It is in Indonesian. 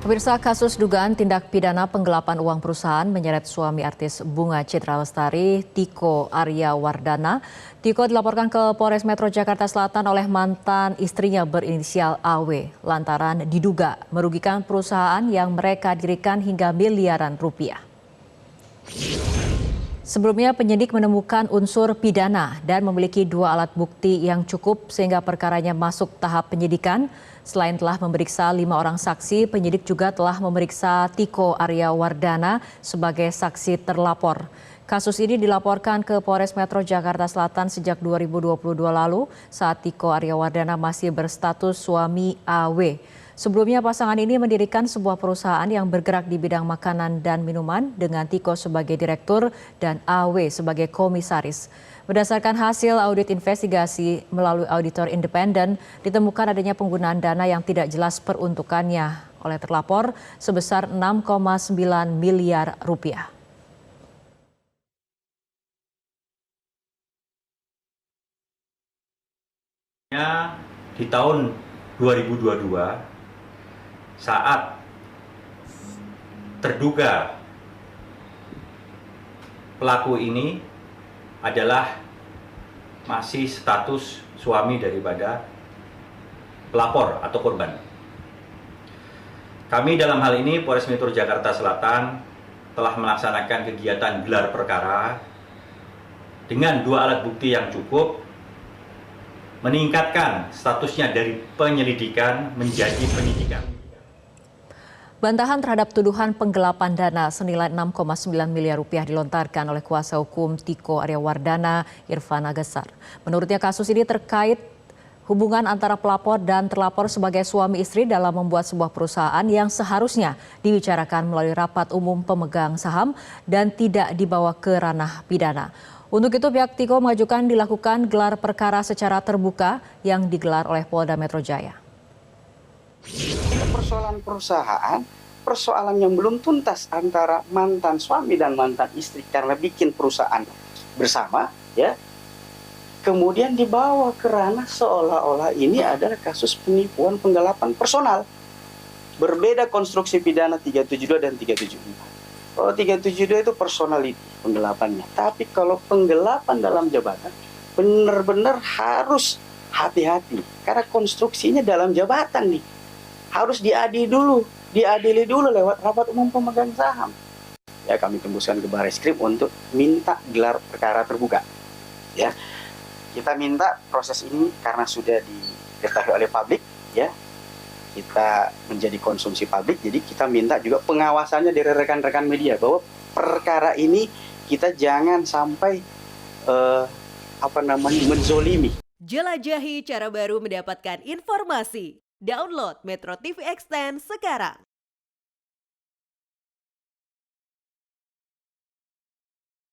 Pemirsa, kasus dugaan tindak pidana penggelapan uang perusahaan menyeret suami artis Bunga Citra Lestari, Tiko Arya Wardana. Tiko dilaporkan ke Polres Metro Jakarta Selatan oleh mantan istrinya berinisial AW lantaran diduga merugikan perusahaan yang mereka dirikan hingga miliaran rupiah. Sebelumnya penyidik menemukan unsur pidana dan memiliki 2 alat bukti yang cukup sehingga perkaranya masuk tahap penyidikan. Selain telah memeriksa 5 orang saksi, penyidik juga telah memeriksa Tiko Arya Wardana sebagai saksi terlapor. Kasus ini dilaporkan ke Polres Metro Jakarta Selatan sejak 2022 lalu saat Tiko Arya Wardana masih berstatus suami AW. Sebelumnya pasangan ini mendirikan sebuah perusahaan yang bergerak di bidang makanan dan minuman dengan Tiko sebagai direktur dan AW sebagai komisaris. Berdasarkan hasil audit investigasi melalui auditor independen, ditemukan adanya penggunaan dana yang tidak jelas peruntukannya oleh terlapor sebesar 6,9 miliar rupiah. Di tahun 2022 saat terduga pelaku ini adalah masih status suami daripada pelapor atau korban. Kami dalam hal ini Polres Metro Jakarta Selatan telah melaksanakan kegiatan gelar perkara dengan 2 alat bukti yang cukup, meningkatkan statusnya dari penyelidikan menjadi penyidikan. Bantahan terhadap tuduhan penggelapan dana senilai 6,9 miliar rupiah dilontarkan oleh kuasa hukum Tiko Arya Wardana, Irfan Agasar. Menurutnya kasus ini terkait hubungan antara pelapor dan terlapor sebagai suami istri dalam membuat sebuah perusahaan yang seharusnya dibicarakan melalui rapat umum pemegang saham dan tidak dibawa ke ranah pidana. Untuk itu pihak Tiko mengajukan dilakukan gelar perkara secara terbuka yang digelar oleh Polda Metro Jaya. Persoalan perusahaan, persoalan yang belum tuntas antara mantan suami dan mantan istri karena bikin perusahaan bersama, ya. Kemudian dibawa ke ranah seolah-olah ini adalah kasus penipuan penggelapan personal. Berbeda konstruksi pidana 372 dan 374. Kalau 372 itu personality penggelapannya. Tapi kalau penggelapan dalam jabatan benar-benar harus hati-hati karena konstruksinya dalam jabatan nih. Harus diadili dulu lewat rapat umum pemegang saham. Ya, kami tembuskan ke Barreskrim untuk minta gelar perkara terbuka. Ya, kita minta proses ini karena sudah diketahui oleh publik, ya, kita menjadi konsumsi publik, jadi kita minta juga pengawasannya dari rekan-rekan media bahwa perkara ini kita jangan sampai menzolimi. Jelajahi cara baru mendapatkan informasi. Download Metro TV Extend sekarang.